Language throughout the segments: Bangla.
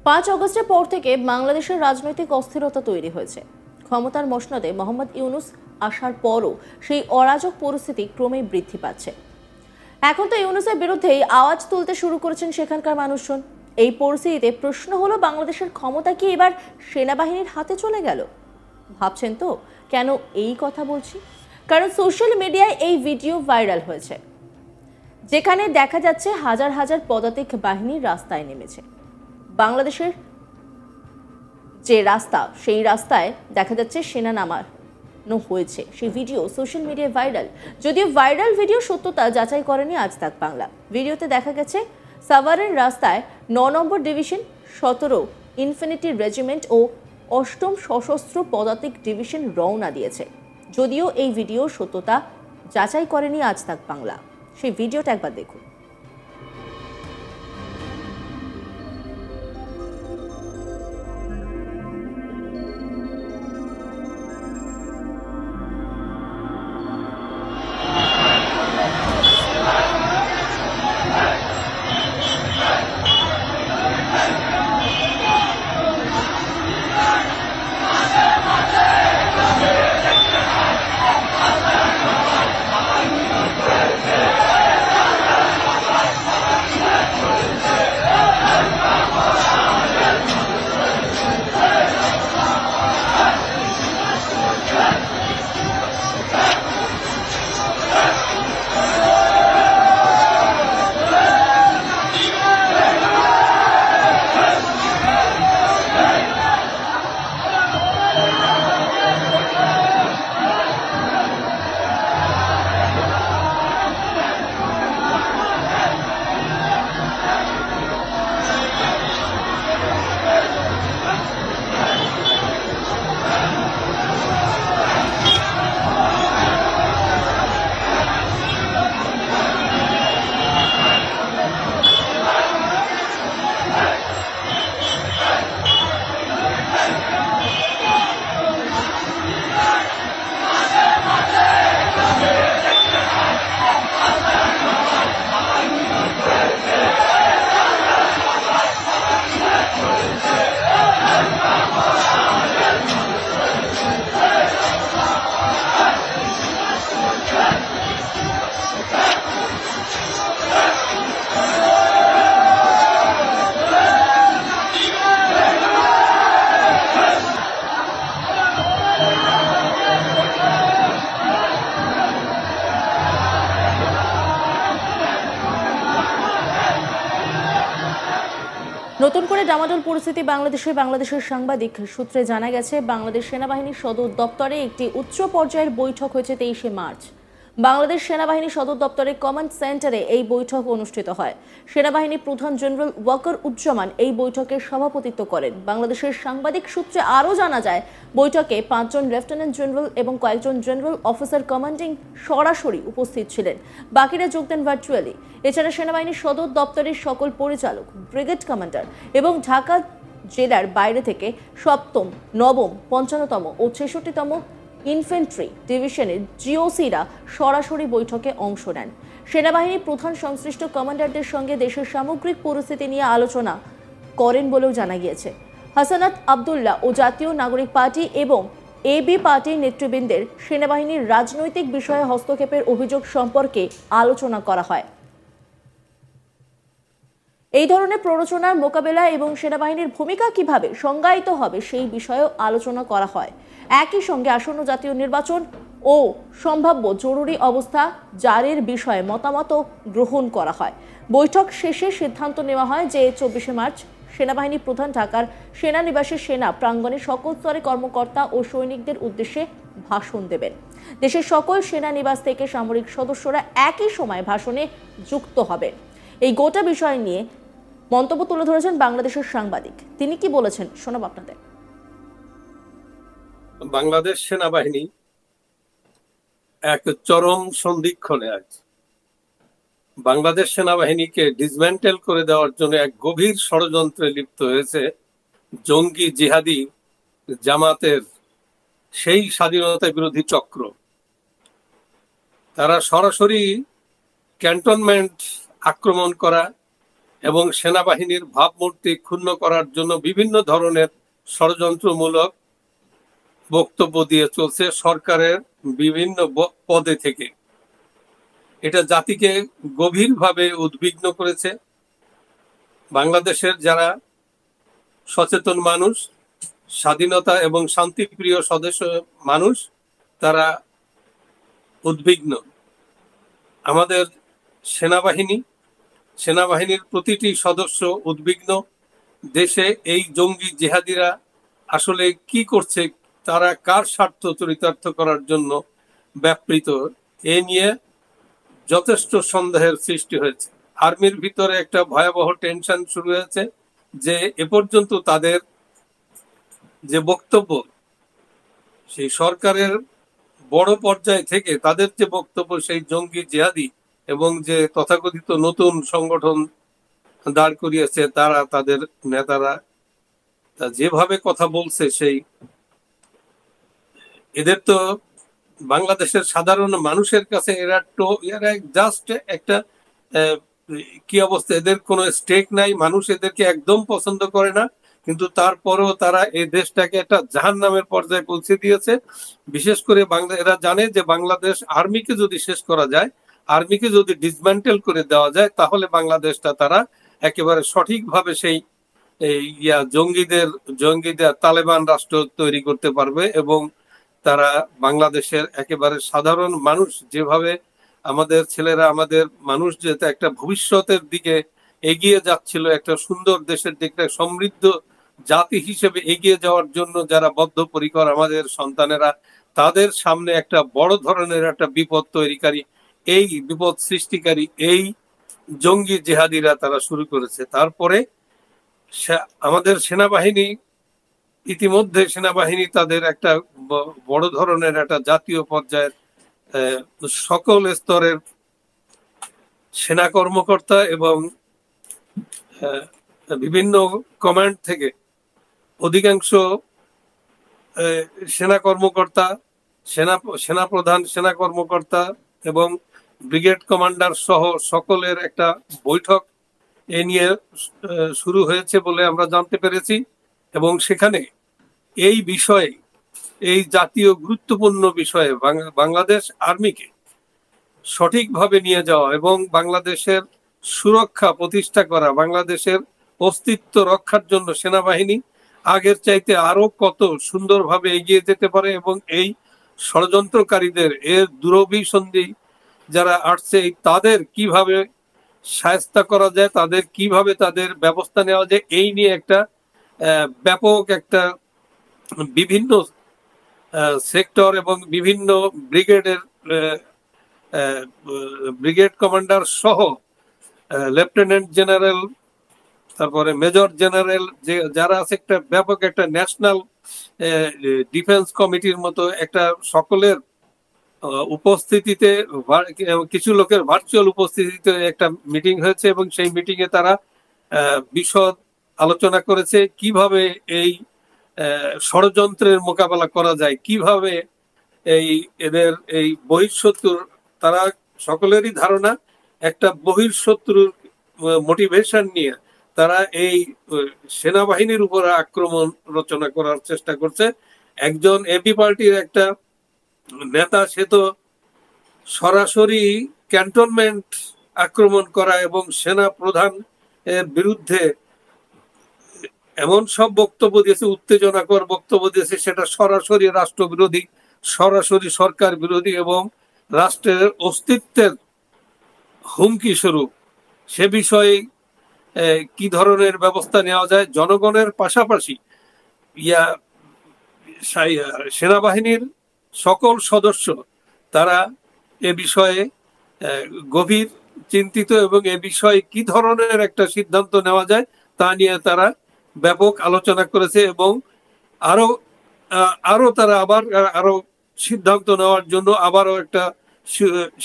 5 আগস্টের পর থেকে বাংলাদেশের রাজনৈতিক অস্থিরতা তৈরি হয়েছে। ক্ষমতার মসনদে মোহাম্মদ ইউনূস আসার পরও সেই অরাজক পরিস্থিতি ক্রমেই বৃদ্ধি পাচ্ছে। এখন তো ইউনূসের বিরুদ্ধেই আওয়াজ তুলতে শুরু করেছেন সেখানকার মানুষজন। এই পরিস্থিতিতে প্রশ্ন হলো, বাংলাদেশের ক্ষমতা কি এবার সেনাবাহিনীর হাতে চলে গেল? ভাবছেন তো কেন এই কথা বলছি? কারণ সোশ্যাল মিডিয়ায় এই ভিডিও ভাইরাল হয়েছে, যেখানে দেখা যাচ্ছে হাজার হাজার পদাতিক বাহিনী রাস্তায় নেমেছে। বাংলাদেশের যে রাস্তা, সেই রাস্তায় দেখা যাচ্ছে সেনা নামানো হয়েছে। সেই ভিডিও সোশ্যাল মিডিয়ায় ভাইরাল। যদিও ভাইরাল ভিডিও সত্যতা যাচাই করেনি আজ তাক বাংলা। ভিডিওতে দেখা গেছে সাভারের রাস্তায় ৯ নম্বর ডিভিশন, ১৭ ইনফিনিটি রেজিমেন্ট ও ৮ম সশস্ত্র পদাতিক ডিভিশন রওনা দিয়েছে। যদিও এই ভিডিও সত্যতা যাচাই করেনি আজ তাক বাংলা। সেই ভিডিওটা একবার দেখুন। নতুন করে ডামাডোল পরিস্থিতি বাংলাদেশের সাংবাদিক সূত্রে জানা গেছে, বাংলাদেশ সেনাবাহিনীর সদর দপ্তরে একটি উচ্চ পর্যায়ের বৈঠক হয়েছে 23শে মার্চ। বাংলাদেশ সেনাবাহিনী সদর দপ্তরের কমান্ড সেন্টারে এই বৈঠক অনুষ্ঠিত হয়। সেনাবাহিনী প্রধান জেনারেল ওয়াকার উজ্জামান এই বৈঠকের সভাপতিত্ব করেন। বাংলাদেশের সাংবাদিক সূত্রে আরও জানা যায়, বৈঠকে 5 জন লেফটেন্যান্ট জেনারেল এবং কয়েকজন জেনারেল অফিসার কমান্ডিং সরাসরি উপস্থিত ছিলেন, বাকিরা যোগ দেন ভার্চুয়ালি। এছাড়া সেনাবাহিনীর সদর দপ্তরের সকল পরিচালক, ব্রিগেড কমান্ডার এবং ঢাকা জেলার বাইরে থেকে 7ম, 9ম, 55তম ও 66তম ইনফ্যান্ট্রি ডিভিশনের জিওসিরা সরাসরি বৈঠকে অংশ নেন। সেনাবাহিনীর প্রধান সংশ্লিষ্ট কমান্ডারদের সঙ্গে দেশের সামগ্রিক পরিস্থিতি নিয়ে আলোচনা করেন বলেও জানা গিয়েছে। হাসানাত আবদুল্লাহ ও জাতীয় নাগরিক পার্টি এবং এবি পার্টির নেতৃবৃন্দের সেনাবাহিনীর রাজনৈতিক বিষয়ে হস্তক্ষেপের অভিযোগ সম্পর্কে আলোচনা করা হয়। এই ধরনের প্ররোচনার মোকাবেলা এবং সেনাবাহিনীর ভূমিকা কিভাবে সংজ্ঞায়িত হবে সেই বিষয়েও আলোচনা করা হয়। একই সঙ্গে আসন্ন জাতীয় নির্বাচন ও সম্ভাব্য জরুরি অবস্থা জারির বিষয়ে মতামত গ্রহণ করা হয়। বৈঠক শেষে সিদ্ধান্ত নেওয়া হয় যে 24শে মার্চ সেনাবাহিনী প্রধান ঢাকার সেনানিবাসে সেনা প্রাঙ্গণে সকল স্তরের কর্মকর্তা ও সৈনিকদের উদ্দেশ্যে ভাষণ দেবেন। দেশের সকল সেনানিবাস থেকে সামরিক সদস্যরা একই সময় ভাষণে যুক্ত হবেন। এই গোটা বিষয় নিয়ে মন্তব্য তুলে ধরেছেন বাংলাদেশের সাংবাদিক। তিনি কি বলেছেন শোনাব আপনাদের। বাংলাদেশ সেনাবাহিনী এক চরম সন্ধিক্ষণে আছে। বাংলাদেশ সেনাবাহিনীকে ডিসমেন্টেল করে দেওয়ার জন্য এক গভীর ষড়যন্ত্রে লিপ্ত হয়েছে জঙ্গি জিহাদি জামাতের সেই স্বাধীনতা বিরোধী চক্র। তারা সরাসরি ক্যান্টনমেন্ট আক্রমণ করা এবং সেনাবাহিনীর ভাবমূর্তি ক্ষুণ্ণ করার জন্য বিভিন্ন ধরনের ষড়যন্ত্রমূলক বক্তব্য দিয়ে চলছে সরকারের বিভিন্ন পদে থেকে। এটা জাতিকে গভীরভাবে উদ্বিগ্ন করেছে। বাংলাদেশের যারা সচেতন মানুষ, স্বাধীনতা এবং শান্তিপ্রিয় সদস্য মানুষ, তারা উদ্বিগ্ন। আমাদের সেনাবাহিনীর প্রতিটি সদস্য উদ্বিগ্ন। দেশে এই জঙ্গি জিহাদিরা আসলে কি করছে, তারা কার স্বার্থ চরিতার্থ করার জন্য ব্যাপৃত, এ নিয়ে যথেষ্ট সন্দেহের সৃষ্টি হয়েছে। আর্মির ভিতরে একটা ভয়াবহ টেনশন শুরু হয়েছে যে এ পর্যন্ত তাদের যে বক্তব্য, সেই সরকারের বড় পর্যায় থেকে তাদের যে বক্তব্য, সেই জঙ্গি জিহাদি এবং যে তথাকথিত নতুন সংগঠন দাঁড় করিয়েছে তারা, তাদের নেতারা যেভাবে কথা বলছে, সেই এদের তো বাংলাদেশের সাধারণ মানুষের কাছে এরা জাস্ট একটা কি অবস্থা, এদের কোনো স্টেক নাই, মানুষ এদেরকে একদম পছন্দ করে না, কিন্তু তারপরেও তারা এই দেশটাকে একটা জাহান্নামের পর্যায়ে পৌঁছে দিয়েছে। বিশেষ করে এরা জানে যে বাংলাদেশ আর্মিকে যদি শেষ করা যায়, আর্মিকে যদি ডিসম্যান্টেল করে দেওয়া যায়, তাহলে বাংলাদেশটা তারা একেবারে সঠিকভাবে সেই জঙ্গিদের তালেবান রাষ্ট্র তৈরি করতে পারবে এবং তারা বাংলাদেশের একেবারে সাধারণ মানুষ, যেভাবে আমাদের ছেলেরা, আমাদের মানুষ যেটা একটা ভবিষ্যতের দিকে এগিয়ে যাচ্ছিল, একটা সুন্দর দেশের দিকে, সমৃদ্ধ জাতি হিসেবে এগিয়ে যাওয়ার জন্য যারা বদ্ধপরিকর আমাদের সন্তানেরা, তাদের সামনে একটা বড় ধরনের একটা বিপদ তৈরিকারী, এই বিপদ সৃষ্টিকারী এই জঙ্গি জেহাদিরা তারা শুরু করেছে। তারপরে আমাদের সেনাবাহিনী তাদের একটা বড় ধরনের একটা জাতীয় পর্যায়ের সকল স্তরের সেনা কর্মকর্তা এবং বিভিন্ন কমান্ড থেকে অধিকাংশ সেনা কর্মকর্তা, সেনাপ্রধান, সেনা কর্মকর্তা এবং ব্রিগেড কমান্ডার সহ সকলের একটা বৈঠক এ নিয়ে শুরু হয়েছে বলে আমরা জানতে পেরেছি। এবং সেখানে এই বিষয়ে, এই জাতীয় গুরুত্বপূর্ণ বিষয়ে বাংলাদেশ আর্মিকে সঠিকভাবে নিয়ে যাওয়া এবং বাংলাদেশের সুরক্ষা প্রতিষ্ঠা করা, বাংলাদেশের অস্তিত্ব রক্ষার জন্য সেনাবাহিনী আগের চাইতে আরো কত সুন্দরভাবে এগিয়ে যেতে পারে এবং এই ষড়যন্ত্রকারীদের, এর দুরভিসন্ধি যারা আসছে, তাদের কিভাবে শায়েস্তা করা যায়, তাদের ব্যবস্থা নেওয়া যায়, এই নিয়ে একটা ব্যাপক একটা বিভিন্ন সেক্টর এবং বিভিন্ন ব্রিগেড কমান্ডার সহ লেফটেন্যান্ট জেনারেল, তারপরে মেজর জেনারেল, যারা আছে, একটা ব্যাপক একটা ন্যাশনাল ডিফেন্স কমিটির মতো একটা সকলের উপস্থিতিতে, কিছু লোকের ভার্চুয়াল উপস্থিতিতে একটা মিটিং হয়েছে এবং সেই মিটিং এ তারা বিশদ আলোচনা করেছে কিভাবে এই ষড়যন্ত্রের মোকাবেলা করা যায়, কিভাবে এদের এই বহিঃশত্রুর, তারা সকলেরই ধারণা একটা বহিঃশত্রুর মোটিভেশন নিয়ে তারা এই সেনাবাহিনীর উপর আক্রমণ রচনা করার চেষ্টা করছে। একজন এপি পার্টির একটা নেতা, সে তো সরাসরি ক্যান্টনমেন্ট আক্রমণ করা এবং সেনা প্রধান এর বিরুদ্ধে এমন সব বক্তব্য দিয়েছে, উত্তেজনাকর বক্তব্য দিয়েছে, সেটা সরাসরি রাষ্ট্রবিরোধী, সরাসরি সরকার বিরোধী এবং রাষ্ট্রের অস্তিত্বের হুমকি স্বরূপ। সে বিষয়ে কি ধরনের ব্যবস্থা নেওয়া যায়, জনগণের পাশাপাশি সেনাবাহিনীর সকল সদস্য তারা এ বিষয়ে গভীর চিন্তিত এবং এ বিষয়ে কি ধরনের একটা সিদ্ধান্ত নেওয়া যায় তা নিয়ে তারা ব্যাপক আলোচনা করেছে এবং আরো তারা আরো সিদ্ধান্ত নেওয়ার জন্য আবারও একটা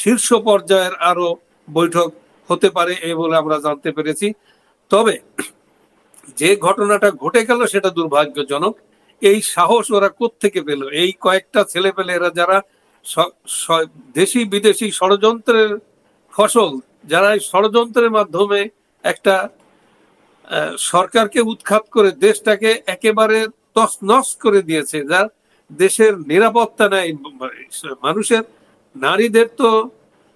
শীর্ষ পর্যায়ের আরো বৈঠক হতে পারে এই বলে আমরা জানতে পেরেছি। তবে যে ঘটনাটা ঘটে গেল সেটা দুর্ভাগ্যজনক। এই সাহস ওরা কোত্থেকে পেল? এই কয়েকটা ছেলে পেলে, এরা যারা দেশি বিদেশি ষড়যন্ত্রের ফসল, যারা ষড়যন্ত্রের মাধ্যমে একটা সরকারকে উৎখাত করে দেশটাকে একেবারে তছনছ করে দিয়েছে, যার দেশের নিরাপত্তা নাই। মানুষের, নারীদের তো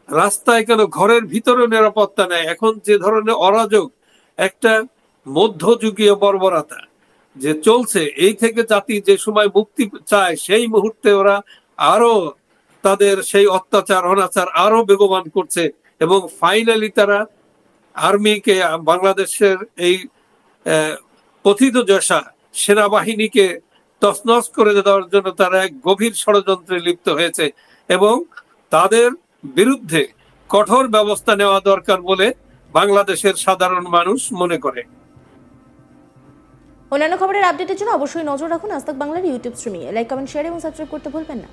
রাস্তায় কেন, ঘরের ভিতরে নিরাপত্তা নাই। এখন যে ধরনের অরাজক একটা মধ্যযুগীয় বর্বরতা যে চলছে, এই থেকে জাতি যে সময় মুক্তি চায় সেই মুহূর্তে ওরা আরো তাদের সেই অত্যাচার অনাচার আরো বেগবান করছে, এবং ফাইনালি তারা আর্মিকে, বাংলাদেশের এই পথিতযশা সেনাবাহিনীকে তছনছ করে দেওয়ার জন্য তারা এক গভীর ষড়যন্ত্রে লিপ্ত হয়েছে, এবং তাদের বিরুদ্ধে কঠোর ব্যবস্থা নেওয়া দরকার বলে বাংলাদেশের সাধারণ মানুষ মনে করে। অন্যান্য খবরের আপডেটের জন্য অবশ্যই নজর রাখুন আজ তাক বাংলার ইউটিউব স্ট্রিমিংয়ে। লাইক, কমেন্ট, শেয়ার এবং সাবস্ক্রাইব করতে ভুলবেন না।